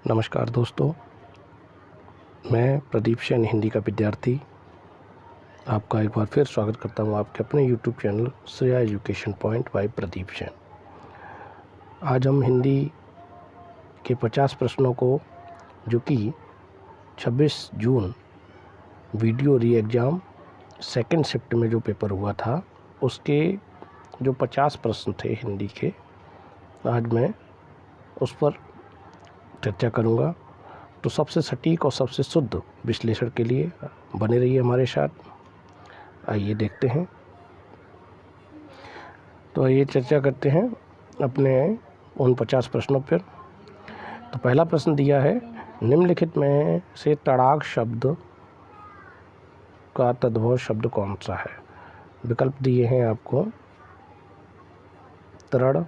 नमस्कार दोस्तों, मैं प्रदीप सेन हिंदी का विद्यार्थी आपका एक बार फिर स्वागत करता हूं आपके अपने YouTube channel Shreya education point by Pradeep Sen. आज हम हिंदी के 50 प्रश्नों को, जो कि 26 जून video re exam second shift में जो पेपर हुआ था, उसके जो 50 प्रश्न थे हिंदी के, आज मैं उस पर चर्चा करूंगा। तो सबसे सटीक और सबसे शुद्ध विश्लेषण के लिए बने रहिए हमारे साथ। आइए देखते हैं। तो आइए चर्चा करते हैं अपने उन 50 प्रश्नों पर। तो पहला प्रश्न दिया है, निम्नलिखित में से तड़ाक शब्द का तद्भव शब्द कौन सा है। विकल्प दिए हैं आपको, तरण,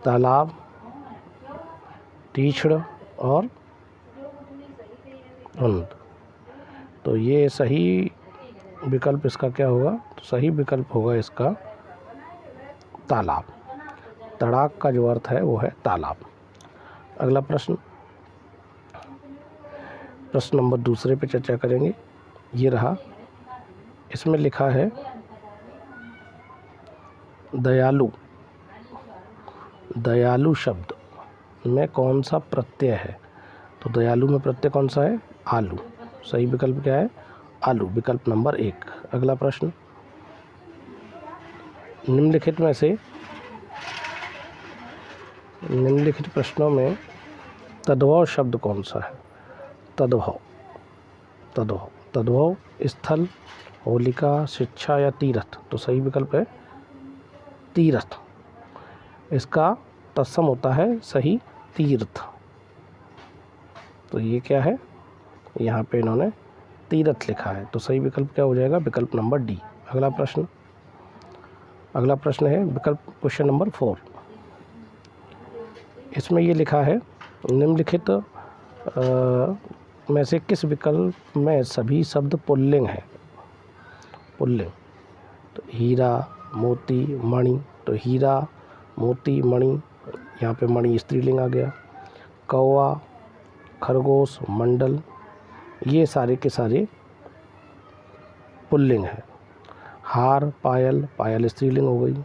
तालाब, तीक्ष्ण और धुंध। तो ये सही विकल्प इसका क्या होगा? तो सही विकल्प होगा इसका तालाब। तड़ाक का जो अर्थ है वो है तालाब। अगला प्रश्न नंबर दूसरे पे चर्चा करेंगे। ये रहा, इसमें लिखा है दयालु। दयालु शब्द में कौन सा प्रत्यय है? तो दयालु में प्रत्यय कौन सा है? आलू। सही विकल्प क्या है? आलू, विकल्प नंबर 1। अगला प्रश्न, निम्नलिखित प्रश्नों में तद्भव शब्द कौन सा है? तद्भव स्थल, होलिका, शिक्षा या तीर्थ। तो सही विकल्प है तीर्थ। इसका तत्सम होता है सही तीर्थ। तो ये क्या है? यहाँ पे इन्होंने तीर्थ लिखा है, तो सही विकल्प क्या हो जाएगा? विकल्प नंबर डी। अगला प्रश्न है विकल्प क्वेश्चन नंबर 4। इसमें ये लिखा है, निम्नलिखित में से किस विकल्प में सभी शब्द पुल्लिंग हैं? पुल्लिंग। तो हीरा, मोती, मणि। तो हीरा, मोती, मणि, यहाँ पे मणि स्त्रीलिंग आ गया। कौवा, खरगोश, मंडल, ये सारे के सारे पुल्लिंग है। हार, पायल स्त्रीलिंग हो गई।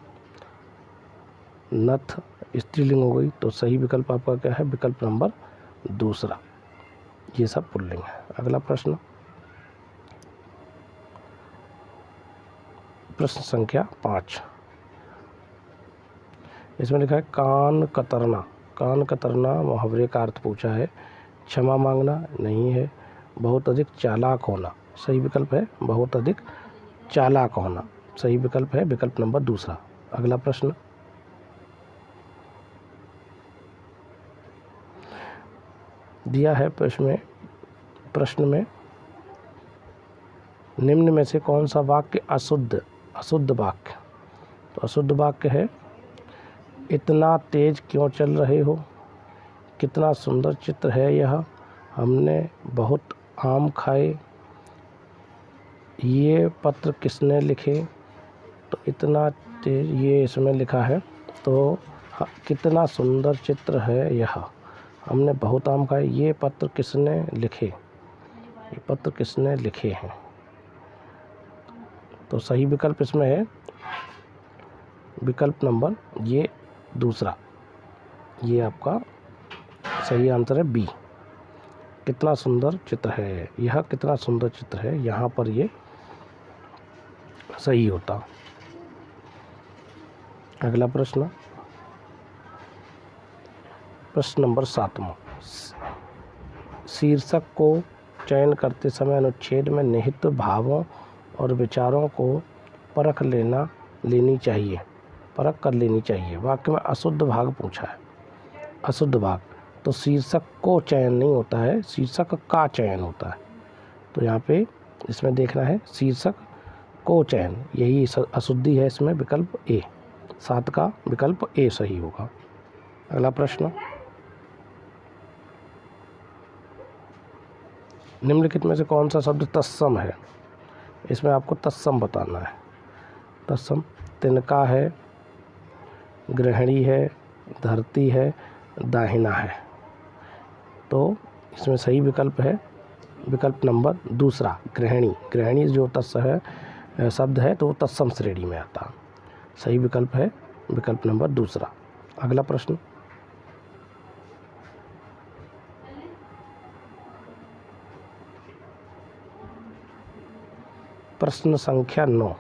नथ स्त्रीलिंग हो गई। तो सही विकल्प आपका क्या है? विकल्प नंबर 2। ये सब पुल्लिंग है। अगला प्रश्न संख्या 5। इसमें लिखा है कान कतरना। कान कतरना मुहावरे का अर्थ पूछा है। क्षमा मांगना नहीं है। बहुत अधिक चालाक होना। सही विकल्प है बहुत अधिक चालाक होना। सही विकल्प है विकल्प नंबर 2। अगला प्रश्न, दिया है प्रश्न में निम्न में से कौन सा वाक्य अशुद्ध वाक्य। तो अशुद्ध वाक्य है, इतना तेज क्यों चल रहे हो, कितना सुंदर चित्र है यह, हमने बहुत आम खाए, ये पत्र किसने लिखे। तो इतना तेज, ये इसमें लिखा है। तो कितना सुंदर चित्र है यह, हमने बहुत आम खाए, ये पत्र किसने लिखे। ये पत्र किसने लिखे हैं? तो सही विकल्प इसमें है विकल्प नंबर ये 2। ये आपका सही आंसर है बी। कितना सुंदर चित्र है, यह कितना सुंदर चित्र है, यहाँ पर ये सही होता। अगला प्रश्न नंबर 7। शीर्षक को चयन करते समय अनुच्छेद में निहित भावों और विचारों को परख कर लेनी चाहिए। वाक्य में अशुद्ध भाग पूछा है। अशुद्ध भाग, तो शीर्षक को चयन नहीं होता है, शीर्षक का चयन होता है। तो यहाँ पे इसमें देखना है शीर्षक को चयन, यही अशुद्धि है इसमें। विकल्प ए, 7 का विकल्प ए सही होगा। अगला प्रश्न, निम्नलिखित में से कौन सा शब्द तत्सम है? इसमें आपको तत्सम बताना है। तत्सम तिनका है, गृहिणी है, धरती है, दाहिना है। तो इसमें सही विकल्प है विकल्प नंबर दूसरा, गृहिणी। गृहिणी जो तत्स है शब्द है तो वो तत्सम श्रेणी में आता। सही विकल्प है विकल्प नंबर दूसरा। अगला प्रश्न, प्रश्न संख्या 9।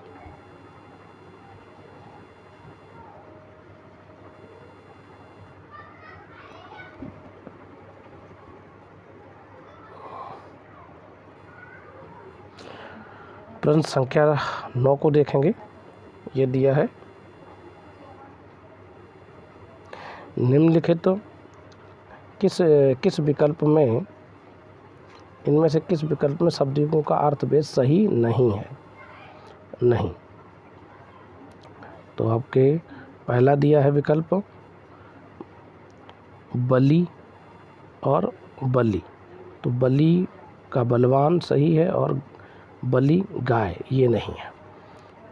प्रश्न संख्या 9 को देखेंगे। ये दिया है, निम्नलिखित तो किस विकल्प में, इनमें से किस विकल्प में शब्दों का अर्थभेद सही नहीं है? नहीं। तो आपके पहला दिया है विकल्प बलि और बलि। तो बलि का बलवान सही है और बलि गाय ये नहीं है।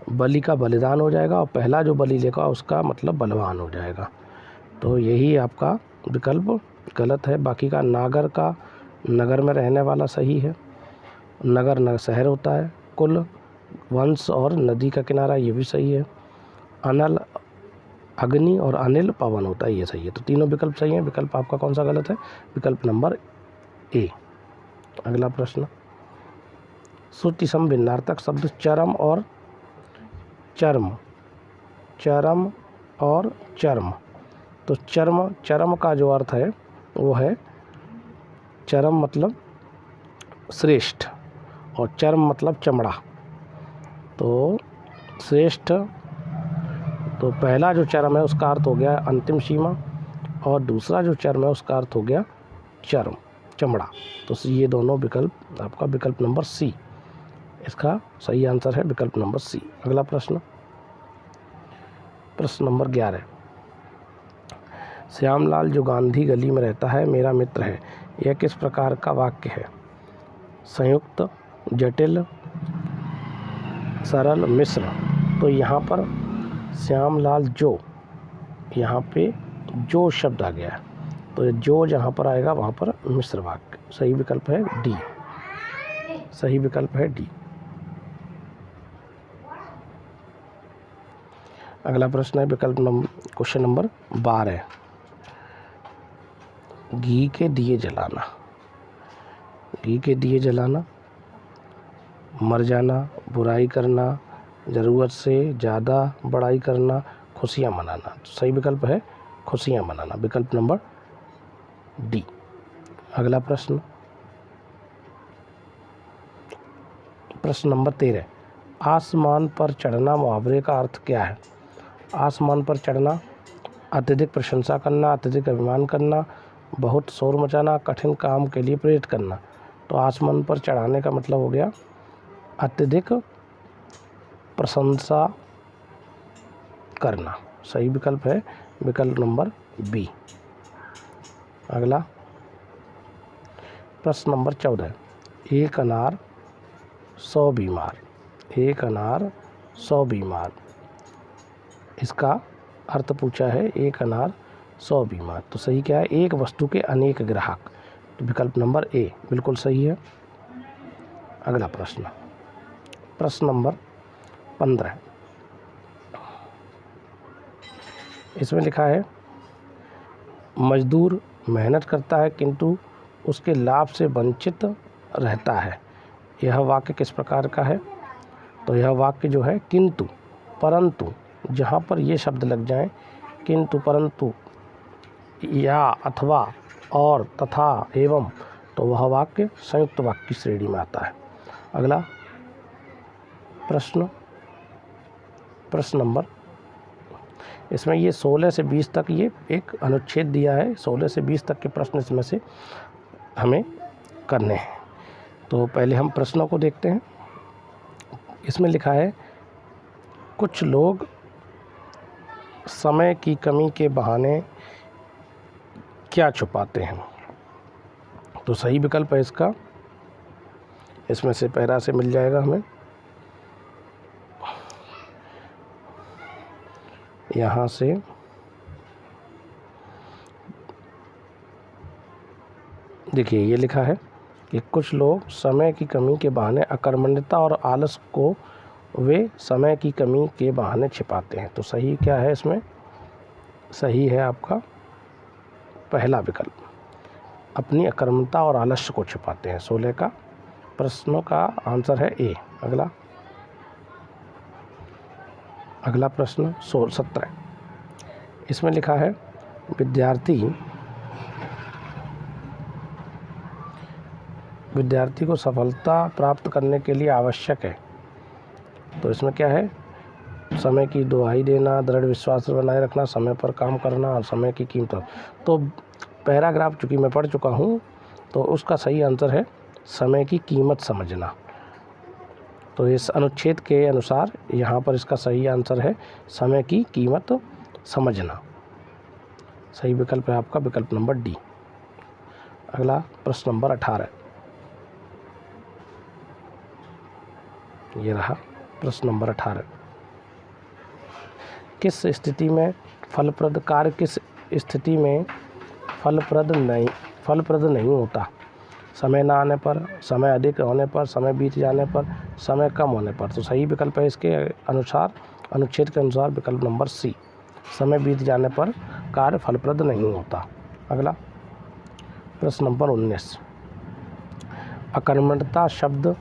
बलि का बलिदान हो जाएगा और पहला जो बलि लेगा उसका मतलब बलवान हो जाएगा। तो यही आपका विकल्प गलत है। बाकी का नागर का नगर में रहने वाला सही है। नगर शहर होता है। कुल, वंश और नदी का किनारा ये भी सही है। अनल अग्नि और अनिल पवन होता है, ये सही है। तो तीनों विकल्प सही हैं। विकल्प आपका कौन सा गलत है? विकल्प नंबर ए। अगला प्रश्न, श्रुति सम भिन्नार्थक शब्द चरम और चर्म। चरम और चर्म। तो चरम का जो अर्थ है वो है, चरम मतलब श्रेष्ठ और चर्म मतलब चमड़ा। तो श्रेष्ठ, तो पहला जो चरम है उसका अर्थ हो गया अंतिम सीमा और दूसरा जो चरम है उसका अर्थ हो गया चर्म, चमड़ा। तो ये दोनों विकल्प आपका विकल्प नंबर सी, इसका सही आंसर है विकल्प नंबर सी। अगला प्रश्न, प्रश्न नंबर 11। श्यामलाल जो गांधी गली में रहता है मेरा मित्र है, यह किस प्रकार का वाक्य है? संयुक्त, जटिल, सरल, मिश्र। तो यहाँ पर श्यामलाल जो, यहाँ पे जो शब्द आ गया है, तो जो जहाँ पर आएगा वहाँ पर मिश्र वाक्य। सही विकल्प है डी। सही विकल्प है डी। अगला प्रश्न है क्वेश्चन नंबर 12। घी के दिए जलाना। घी के दिए जलाना, मर जाना, बुराई करना, ज़रूरत से ज़्यादा बड़ाई करना, खुशियाँ मनाना। सही विकल्प है खुशियाँ मनाना, विकल्प नंबर डी। अगला प्रश्न, प्रश्न नंबर 13। आसमान पर चढ़ना मुहावरे का अर्थ क्या है? आसमान पर चढ़ना, अत्यधिक प्रशंसा करना, अत्यधिक अभिमान करना, बहुत शोर मचाना, कठिन काम के लिए प्रेरित करना। तो आसमान पर चढ़ाने का मतलब हो गया अत्यधिक प्रशंसा करना। सही विकल्प है विकल्प नंबर बी। अगला प्रश्न नंबर 14। एक अनार 100 बीमार। एक अनार 100 बीमार, इसका अर्थ पूछा है एक अनार 100 बीमार। तो सही क्या है? एक वस्तु के अनेक ग्राहक। तो विकल्प नंबर ए बिल्कुल सही है। अगला प्रश्न, प्रश्न नंबर 15। इसमें लिखा है मजदूर मेहनत करता है किंतु उसके लाभ से वंचित रहता है। यह वाक्य किस प्रकार का है? तो यह वाक्य जो है किंतु, परंतु, जहाँ पर ये शब्द लग जाएं, किंतु, परंतु, या, अथवा, और, तथा, एवं, तो वह वाक्य संयुक्त वाक्य की श्रेणी में आता है। अगला प्रश्न, प्रश्न नंबर, इसमें ये 16 से 20 तक ये एक अनुच्छेद दिया है। 16 से 20 तक के प्रश्न इसमें से हमें करने हैं। तो पहले हम प्रश्नों को देखते हैं। इसमें लिखा है कुछ लोग समय की कमी के बहाने क्या छुपाते हैं? तो सही विकल्प है इसका, इसमें से पैरा से मिल जाएगा हमें। यहाँ से देखिए ये लिखा है कि कुछ लोग समय की कमी के बहाने अकर्मण्यता और आलस को वे समय की कमी के बहाने छिपाते हैं। तो सही क्या है इसमें? सही है आपका पहला विकल्प, अपनी अकर्मण्यता और आलस्य को छिपाते हैं। 16 का प्रश्नों का आंसर है ए। अगला प्रश्न 17, इसमें लिखा है विद्यार्थी को सफलता प्राप्त करने के लिए आवश्यक है। तो इसमें क्या है? समय की दुहाई देना, दृढ़ विश्वास बनाए रखना, समय पर काम करना और समय की कीमत। तो पैराग्राफ चूँकि मैं पढ़ चुका हूँ तो उसका सही आंसर है समय की कीमत समझना। तो इस अनुच्छेद के अनुसार यहाँ पर इसका सही आंसर है समय की कीमत समझना। सही विकल्प है आपका विकल्प नंबर डी। अगला प्रश्न नंबर 18, ये रहा प्रश्न नंबर 18। किस स्थिति में फलप्रद कार्य किस स्थिति में फलप्रद नहीं होता? समय ना आने पर, समय अधिक होने पर, समय बीत जाने पर, समय कम होने पर। तो सही विकल्प है इसके अनुसार, अनुच्छेद के अनुसार विकल्प नंबर सी, समय बीत जाने पर कार्य फलप्रद नहीं होता। अगला प्रश्न नंबर 19, अकर्मण्यता शब्द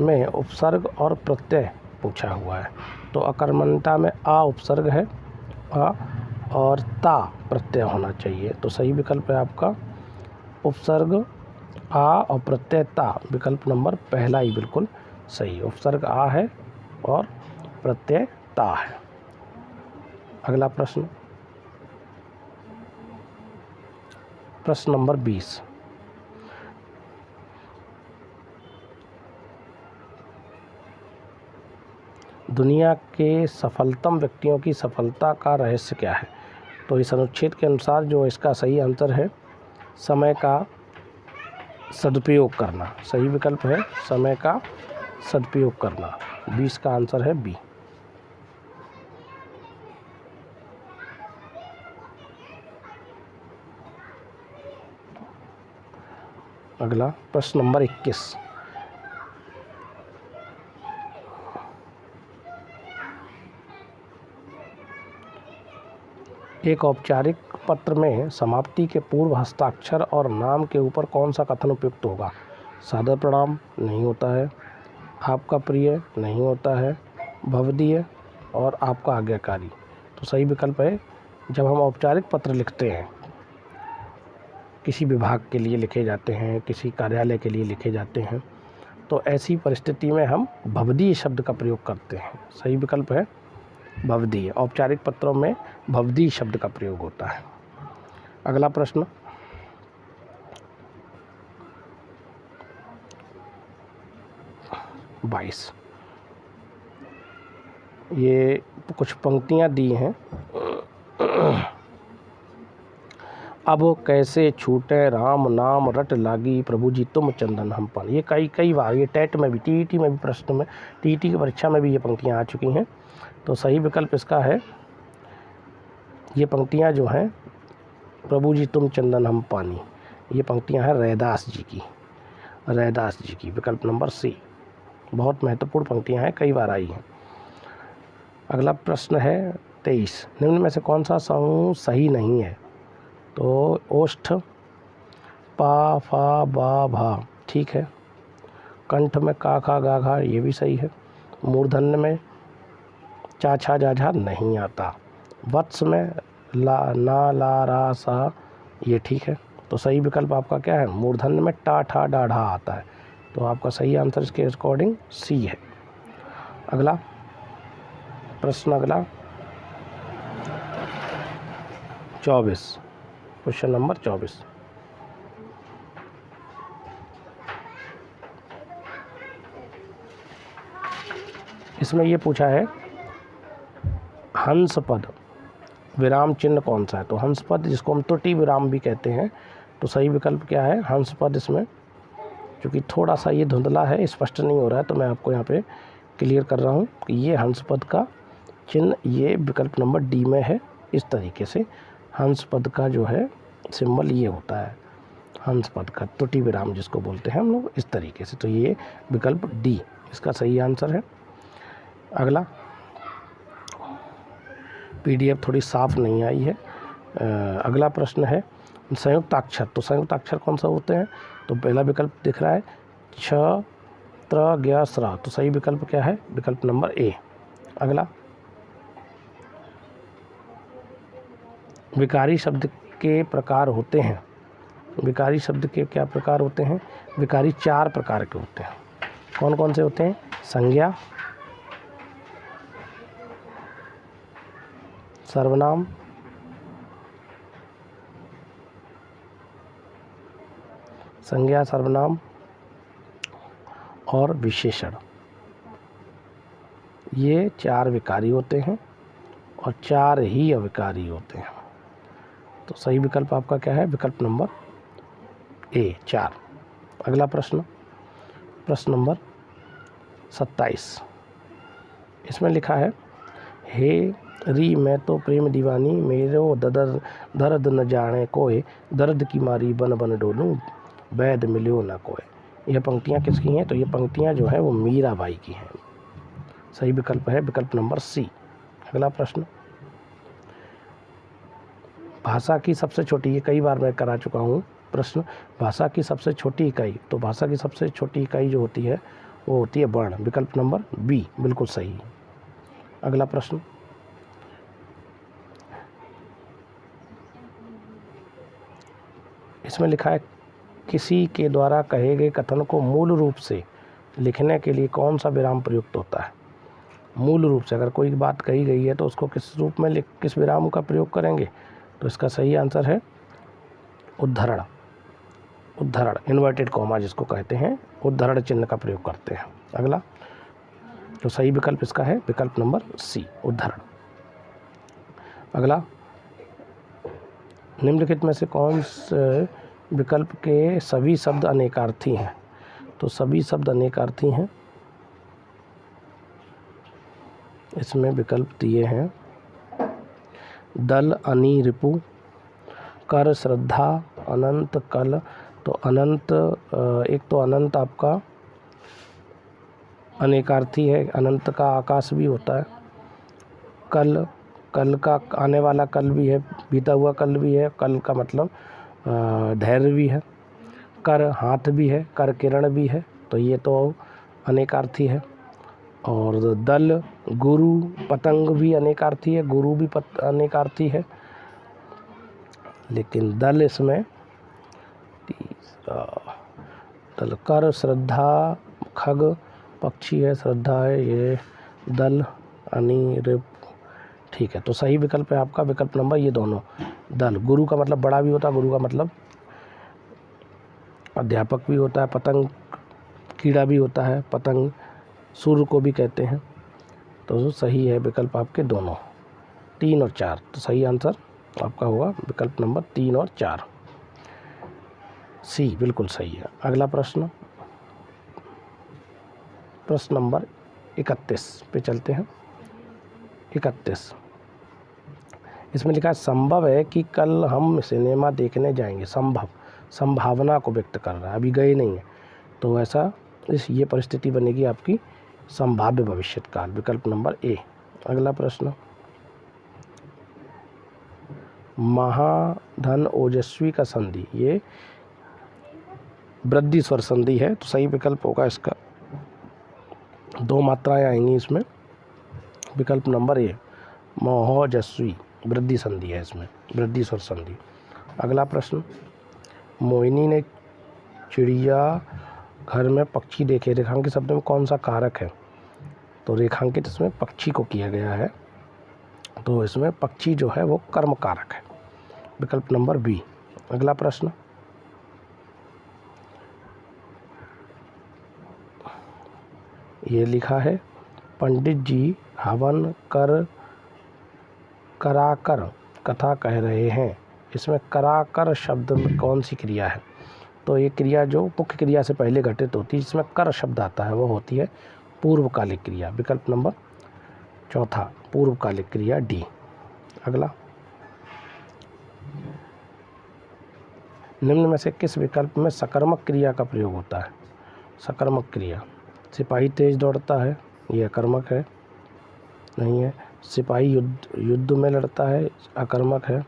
में उपसर्ग और प्रत्यय पूछा हुआ है। तो अकर्मण्यता में आ उपसर्ग है, आ और ता प्रत्यय होना चाहिए। तो सही विकल्प है आपका उपसर्ग आ और प्रत्यय ता। विकल्प नंबर पहला ही बिल्कुल सही, उपसर्ग आ है और प्रत्यय ता है। अगला प्रश्न नंबर 20, दुनिया के सफलतम व्यक्तियों की सफलता का रहस्य क्या है? तो इस अनुच्छेद के अनुसार जो इसका सही आंसर है समय का सदुपयोग करना। सही विकल्प है समय का सदुपयोग करना। 20 का आंसर है बी। अगला प्रश्न नंबर 21, एक औपचारिक पत्र में समाप्ति के पूर्व हस्ताक्षर और नाम के ऊपर कौन सा कथन उपयुक्त होगा? सादर प्रणाम नहीं होता है, आपका प्रिय नहीं होता है, भवदीय और आपका आज्ञाकारी। तो सही विकल्प है जब हम औपचारिक पत्र लिखते हैं, किसी विभाग के लिए लिखे जाते हैं, किसी कार्यालय के लिए लिखे जाते हैं, तो ऐसी परिस्थिति में हम भवदीय शब्द का प्रयोग करते हैं। सही विकल्प है भवदीय। औपचारिक पत्रों में भवदीय शब्द का प्रयोग होता है। अगला प्रश्न 22, ये कुछ पंक्तियां दी हैं। अब कैसे छूटे राम नाम रट लागी, प्रभु जी तुम चंदन हम पान। ये कई बार ये टेट में भी, टीईटी में भी प्रश्न में, टीईटी की परीक्षा में भी ये पंक्तियां आ चुकी हैं। तो सही विकल्प इसका है, ये पंक्तियां जो हैं प्रभु जी तुम चंदन हम पानी, ये पंक्तियां हैं रैदास जी की। विकल्प नंबर सी। बहुत महत्वपूर्ण पंक्तियां हैं, कई बार आई हैं। अगला प्रश्न है 23, निम्न में से कौन सा समूह सही नहीं है? तो ओष्ठ पा फा बा भा ठीक है, कंठ में का खा गा घा ये भी सही है, मूर्धन्य में चा छा जा झा नहीं आता, वत्स में ला ना ला रा सा ये ठीक है। तो सही विकल्प आपका क्या है? मूर्धन्य में टा ठा डा ढा आता है। तो आपका सही आंसर इसके अकॉर्डिंग सी है। अगला प्रश्न 24, क्वेश्चन नंबर 24, इसमें ये पूछा है हंस पद विराम चिन्ह कौन सा है? तो हंस पद जिसको हम त्रुटि विराम भी कहते हैं, तो सही विकल्प क्या है? हंस पद। इसमें क्योंकि थोड़ा सा ये धुंधला है, स्पष्ट नहीं हो रहा है, तो मैं आपको यहाँ पे क्लियर कर रहा हूँ कि ये हंस पद का चिन्ह ये विकल्प नंबर डी में है। इस तरीके से हंस पद का जो है सिंबल ये होता है, हंस पद का त्रुटि विराम जिसको बोलते हैं हम लोग, इस तरीके से। तो ये विकल्प डी इसका सही आंसर है। अगला, PDF थोड़ी साफ नहीं आई है। अगला प्रश्न है संयुक्ताक्षर। तो संयुक्ताक्षर कौन सा होते हैं? तो पहला विकल्प दिख रहा है छ त्र ज्ञ स्र। तो सही विकल्प क्या है? विकल्प नंबर ए। अगला, विकारी शब्द के प्रकार होते हैं। विकारी शब्द के क्या प्रकार होते हैं? विकारी 4 प्रकार के होते हैं। कौन कौन से होते हैं? संज्ञा, सर्वनाम, संज्ञा, सर्वनाम और विशेषण। ये 4 विकारी होते हैं और 4 ही अविकारी होते हैं। तो सही विकल्प आपका क्या है? विकल्प नंबर ए 4। अगला प्रश्न, प्रश्न नंबर 27। इसमें लिखा है हे री मैं तो प्रेम दीवानी, मेरो दर्द न जाने कोई, दर्द की मारी बन बन डोलूं, वैद मिलियो न कोई। यह पंक्तियाँ किसकी हैं? तो ये पंक्तियाँ जो हैं वो मीराबाई की हैं। सही विकल्प है विकल्प नंबर सी। अगला प्रश्न, भाषा की सबसे छोटी, ये कई बार मैं करा चुका हूँ प्रश्न, भाषा की सबसे छोटी इकाई। तो भाषा की सबसे छोटी इकाई जो होती है वो होती है वर्ण। विकल्प नंबर बी बिल्कुल सही। अगला प्रश्न, इसमें लिखा है किसी के द्वारा कहे गए कथन को मूल रूप से लिखने के लिए कौन सा विराम प्रयुक्त होता है? मूल रूप से अगर कोई बात कही गई है तो उसको किस रूप में किस विराम का प्रयोग करेंगे? तो इसका सही आंसर है उद्धरण। उद्धरण, इन्वर्टेड कॉमा जिसको कहते हैं, उद्धरण चिन्ह का प्रयोग करते हैं। अगला, तो सही विकल्प इसका है विकल्प नंबर सी, उद्धरण। अगला, निम्नलिखित में से कौन से विकल्प के सभी शब्द अनेकार्थी हैं? तो सभी शब्द अनेकार्थी हैं। इसमें विकल्प दिए हैं दल, अनी, रिपु, कर, श्रद्धा, अनंत, कल। तो अनंत, एक तो अनंत आपका अनेकार्थी है, अनंत का आकाश भी होता है। कल, कल का आने वाला कल भी है, बीता हुआ कल भी है, कल का मतलब धैर्य भी है। कर, हाथ भी है, कर किरण भी है। तो ये तो अनेकार्थी है। और दल, गुरु, पतंग भी अनेकार्थी है, गुरु भी अनेकार्थी है। लेकिन दल इसमें तीसरा, दल, कर, श्रद्धा, खग, पक्षी है, श्रद्धा है, ये दल, अनी, रिप। ठीक है, तो सही विकल्प है आपका विकल्प नंबर ये दोनों। दल, गुरु का मतलब बड़ा भी होता है, गुरु का मतलब अध्यापक भी होता है, पतंग कीड़ा भी होता है, पतंग सूर्य को भी कहते हैं। तो सही है विकल्प आपके दोनों, 3 और 4। तो सही आंसर आपका होगा विकल्प नंबर 3 और 4, सी बिल्कुल सही है। अगला प्रश्न, प्रश्न नंबर 31 पे चलते हैं। 31, इसमें लिखा है संभव है कि कल हम सिनेमा देखने जाएंगे। संभव, संभावना को व्यक्त कर रहा है, अभी गए नहीं है। तो ऐसा ये परिस्थिति बनेगी आपकी संभाव्य भविष्यकाल, विकल्प नंबर ए। अगला प्रश्न, महाधन ओजस्वी का संधि, ये वृद्धि स्वर संधि है। तो सही विकल्प होगा इसका, 2 मात्राएं आएंगी इसमें, विकल्प नंबर ए, महोजस्वी, वृद्धि संधि है इसमें, वृद्धि स्वर संधि। अगला प्रश्न, मोहिनी ने चिड़िया घर में पक्षी देखे, रेखांकित शब्द में कौन सा कारक है? तो रेखांकित इसमें पक्षी को किया गया है, तो इसमें पक्षी जो है वो कर्म कारक है, विकल्प नंबर बी। अगला प्रश्न, ये लिखा है पंडित जी हवन कराकर कथा कह रहे हैं। इसमें कराकर शब्द में कौन सी क्रिया है? तो ये क्रिया जो मुख्य क्रिया से पहले घटित होती है, जिसमें कर शब्द आता है, वो होती है पूर्वकालिक क्रिया, विकल्प नंबर चौथा, पूर्वकालिक क्रिया डी। अगला, निम्न में से किस विकल्प में सकर्मक क्रिया का प्रयोग होता है? सकर्मक क्रिया, सिपाही तेज दौड़ता है, ये अकर्मक है, नहीं है। सिपाही युद्ध में लड़ता है, अकर्मक है।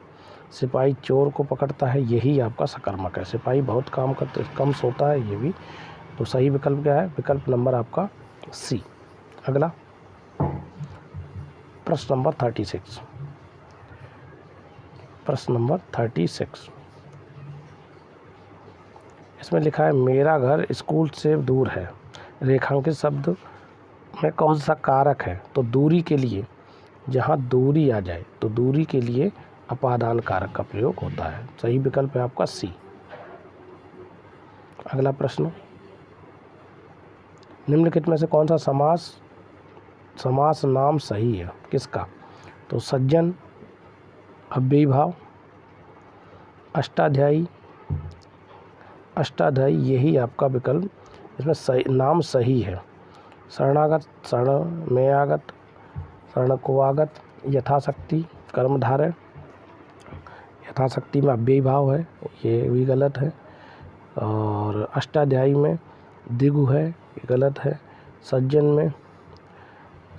सिपाही चोर को पकड़ता है, यही आपका सकर्मक है। सिपाही बहुत काम करते कम सोता है, ये भी। तो सही विकल्प क्या है? विकल्प नंबर आपका सी। अगला प्रश्न नंबर 36। प्रश्न नंबर 36, इसमें लिखा है मेरा घर स्कूल से दूर है। रेखांकित शब्द में कौन सा कारक है? तो दूरी के लिए, जहाँ दूरी आ जाए तो दूरी के लिए अपादान कारक का प्रयोग होता है। सही विकल्प है आपका सी। अगला प्रश्न, निम्नलिखित में से कौन सा समास नाम सही है? किसका? तो सज्जन, अव्ययी भाव, अष्टाध्यायी, यही आपका विकल्प इसमें सही नाम सही है। शरणागत, शरण में आगत, शरण को आगत, यथाशक्ति, कर्मधारय, यथाशक्ति में अव्ययी भाव है, ये भी गलत है। और अष्टाध्यायी में दिगु है, ये गलत है।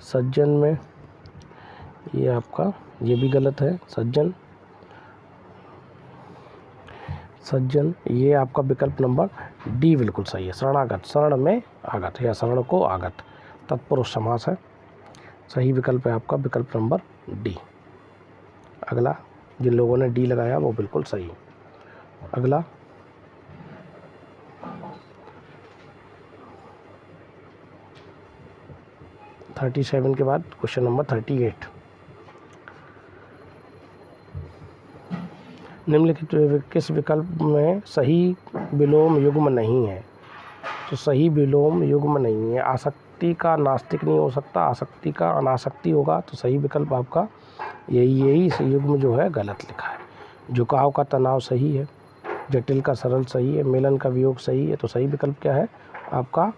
सज्जन में ये आपका, ये भी गलत है। सज्जन, ये आपका विकल्प नंबर डी बिल्कुल सही है। शरणागत, शरण में आगत या शरण को आगत, तत्पुरुष समास है। सही विकल्प है आपका विकल्प नंबर डी। अगला, जिन लोगों ने डी लगाया वो बिल्कुल सही। अगला, नंबर 37 के बाद क्वेश्चन नंबर 38। निम्नलिखित किस विकल्प में सही विलोम युग्म नहीं है? तो सही विलोम युग्म नहीं है। आसक्ति का नास्तिक नहीं हो सकता, आसक्ति का अनासक्ति होगा। तो सही विकल्प आपका यही युग्म जो है गलत लिखा है। झुकाव का तनाव सही है, जटिल का सरल सही है, मिलन का वियोग सही है। तो सही विकल्प क्या है आपका?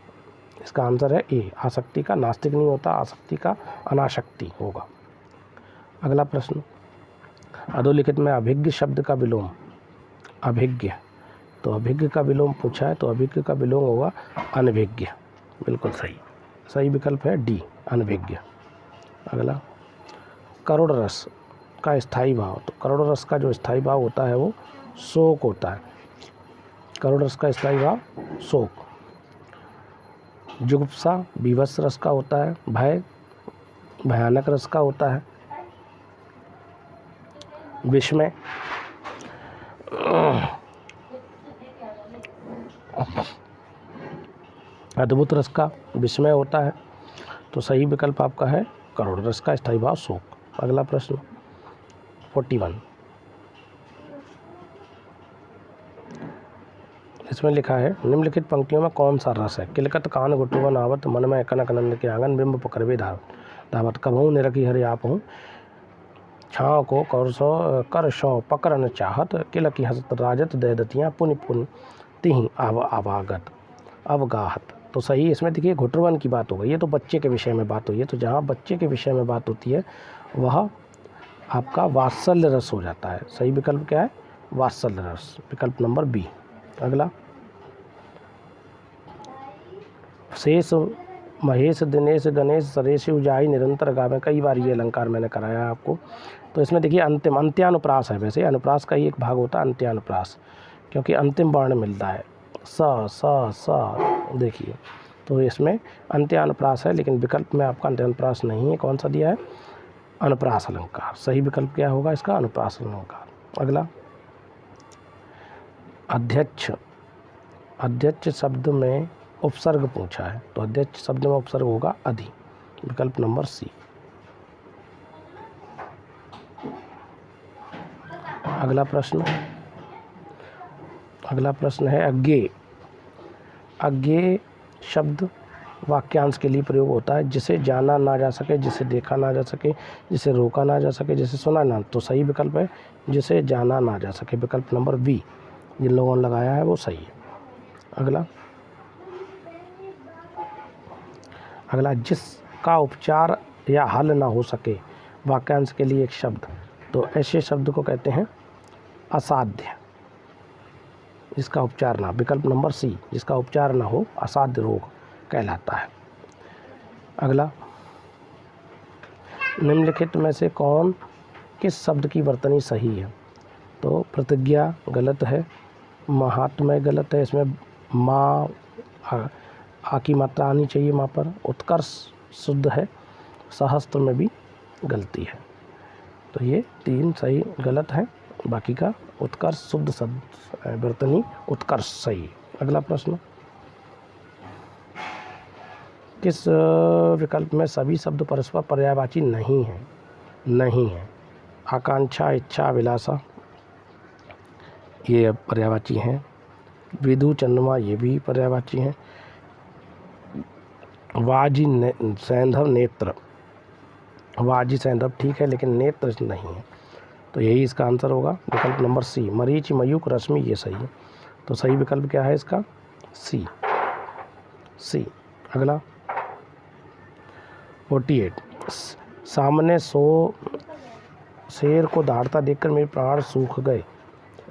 इसका आंसर है ए। आसक्ति का नास्तिक नहीं होता, आसक्ति का अनासक्ति होगा। अगला प्रश्न, अधोलिखित में अभिज्ञ शब्द का विलोम, अभिज्ञ, तो अभिज्ञ का विलोम पूछा है, तो अभिज्ञ का विलोम होगा अनभिज्ञ। बिल्कुल सही। सही विकल्प है डी, अनभिज्ञ। अगला, करोड़ रस का स्थायी भाव, तो करोड़ रस का जो स्थायी भाव होता है वो शोक होता है। करोड़ रस का स्थायी भाव शोक। जुगुप्सा विवश रस का होता है। भय भयानक रस का होता है। विस्मय अद्भुत रस का विस्मय होता है। तो सही विकल्प आपका है करोड़ रस का स्थायी भाव शोक। अगला प्रश्न 41, इसमें लिखा है निम्नलिखित पंक्तियों में कौन सा रस है? किलकत कान गुटुवन आवत, मन में कनक नंद के आंगन, बिंब पकड़वे धावत, कबहू निरखी हरि आप हूँ, छाँव को कर सौ पकड़न चाहत, किलकी हसत राजत दैदतियाँ, पुनि पुनि तिहि आवागत अवगाहत। तो सही इसमें देखिए घुटरवन की बात हो गई, ये तो बच्चे के विषय में बात हुई है। तो जहाँ बच्चे के विषय में बात होती है वह आपका वात्सल्य रस हो जाता है। सही विकल्प क्या है? वात्सल्य रस, विकल्प नंबर बी। अगला, शेष महेश दिनेश गणेश सरेश उजाई निरंतर गावे, कई बार ये अलंकार मैंने कराया है आपको। तो इसमें देखिए अंतिम अंत्यानुप्रास है, वैसे अनुप्रास का ही एक भाग होता है अंत्यानुप्रास, क्योंकि अंतिम वर्ण मिलता है स देखिए, तो इसमें अंत्यानुप्रास है, लेकिन विकल्प में आपका अंत्यानुप्रास नहीं है। कौन सा दिया है? अनुप्रास अलंकार। सही विकल्प क्या होगा इसका? अनुप्रास अलंकार। अगला, अध्यक्ष, अध्यक्ष शब्द में उपसर्ग पूछा है, तो अध्यक्ष शब्द में उपसर्ग होगा अधि, विकल्प नंबर सी। अगला प्रश्न है अज्ञेय। अज्ञेय शब्द वाक्यांश के लिए प्रयोग होता है, जिसे जाना ना जा सके, जिसे देखा ना जा सके, जिसे रोका ना जा सके, जिसे सुना ना। तो सही विकल्प है जिसे जाना ना जा सके, विकल्प नंबर बी। जिन लोगों ने लगाया है वो सही है। अगला, जिसका उपचार या हल ना हो सके, वाक्यांश के लिए एक शब्द, तो ऐसे शब्द को कहते हैं असाध्य। जिसका उपचार ना, विकल्प नंबर सी, जिसका उपचार ना हो असाध्य रोग कहलाता है। अगला, निम्नलिखित में से कौन किस शब्द की वर्तनी सही है? तो प्रतिज्ञा गलत है, महात्म्य गलत है, इसमें माँ आ की मात्रा आनी चाहिए माँ पर, उत्कर्ष शुद्ध है, सहस्त्र में भी गलती है। तो ये 3 सही गलत है, बाकी का उत्कर्ष शुद्ध शब्द वर्तनी उत्कर्ष सही। अगला प्रश्न, किस विकल्प में सभी शब्द परस्पर पर्यायवाची नहीं है? नहीं है। आकांक्षा, इच्छा, अभिलाषा ये पर्यायवाची हैं। विदु, चंद्रमा ये भी पर्यायवाची हैं। वाजी, सैंधव, नेत्र, वाजी सैंधव ठीक है, लेकिन नेत्र नहीं है। तो यही इसका आंसर होगा, विकल्प नंबर सी। मरीच, मयूख, रश्मि ये सही है। तो सही विकल्प क्या है इसका? सी, सी। अगला 48, सामने शेर को दहाड़ता देखकर मेरे प्राण सूख गए,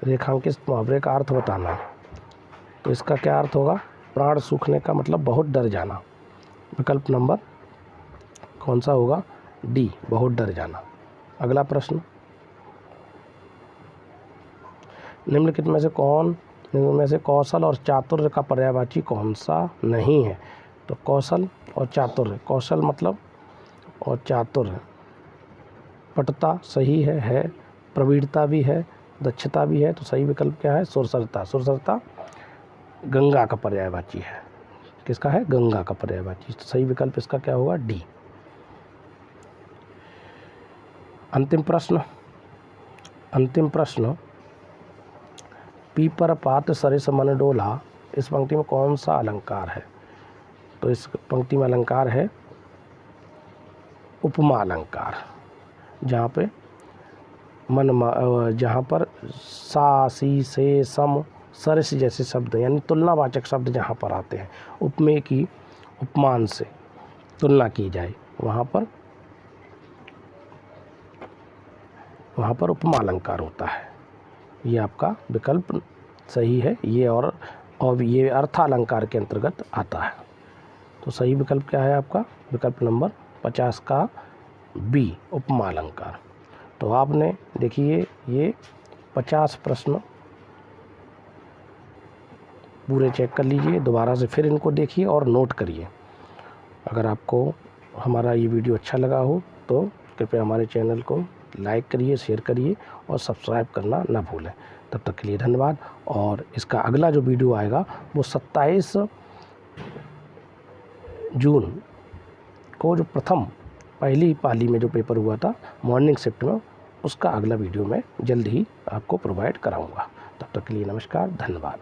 रेखांकित मुहावरे का अर्थ बताना। तो इसका क्या अर्थ होगा? प्राण सूखने का मतलब बहुत डर जाना। विकल्प नंबर कौन सा होगा? डी, बहुत डर जाना। अगला प्रश्न, निम्नलिखित में से कौशल और चातुर्य का पर्यायवाची कौन सा नहीं है? तो कौशल और चातुर्य, कौशल मतलब और चातुर्य, पटुता सही है, प्रवीणता भी है, दक्षता भी है। तो सही विकल्प क्या है? सुरसरता। सुरसरता गंगा का पर्यायवाची है। किसका है? गंगा का पर्यायवाची। तो सही विकल्प इसका क्या होगा? डी। अंतिम प्रश्न, पीपर पात सरिस मन डोला, इस पंक्ति में कौन सा अलंकार है? तो इस पंक्ति में अलंकार है उपमा अलंकार, जहाँ पर सा, सी, से, सम, सरिस जैसे शब्द यानी तुलनावाचक शब्द जहाँ पर आते हैं, उपमेय की उपमान से तुलना की जाए, वहाँ पर उपमा अलंकार होता है। ये आपका विकल्प सही है। ये और ये अर्थालंकार के अंतर्गत आता है। तो सही विकल्प क्या है आपका? विकल्प नंबर 50 का बी, उपमा अलंकार। तो आपने देखिए ये 50 प्रश्न पूरे चेक कर लीजिए, दोबारा से फिर इनको देखिए और नोट करिए। अगर आपको हमारा ये वीडियो अच्छा लगा हो तो कृपया हमारे चैनल को लाइक करिए, शेयर करिए और सब्सक्राइब करना ना भूलें। तब तक के लिए धन्यवाद। और इसका अगला जो वीडियो आएगा वो 27 जून को जो पहली पाली में जो पेपर हुआ था मॉर्निंग शिफ्ट में, उसका अगला वीडियो मैं जल्द ही आपको प्रोवाइड कराऊंगा। तब तक के लिए नमस्कार, धन्यवाद।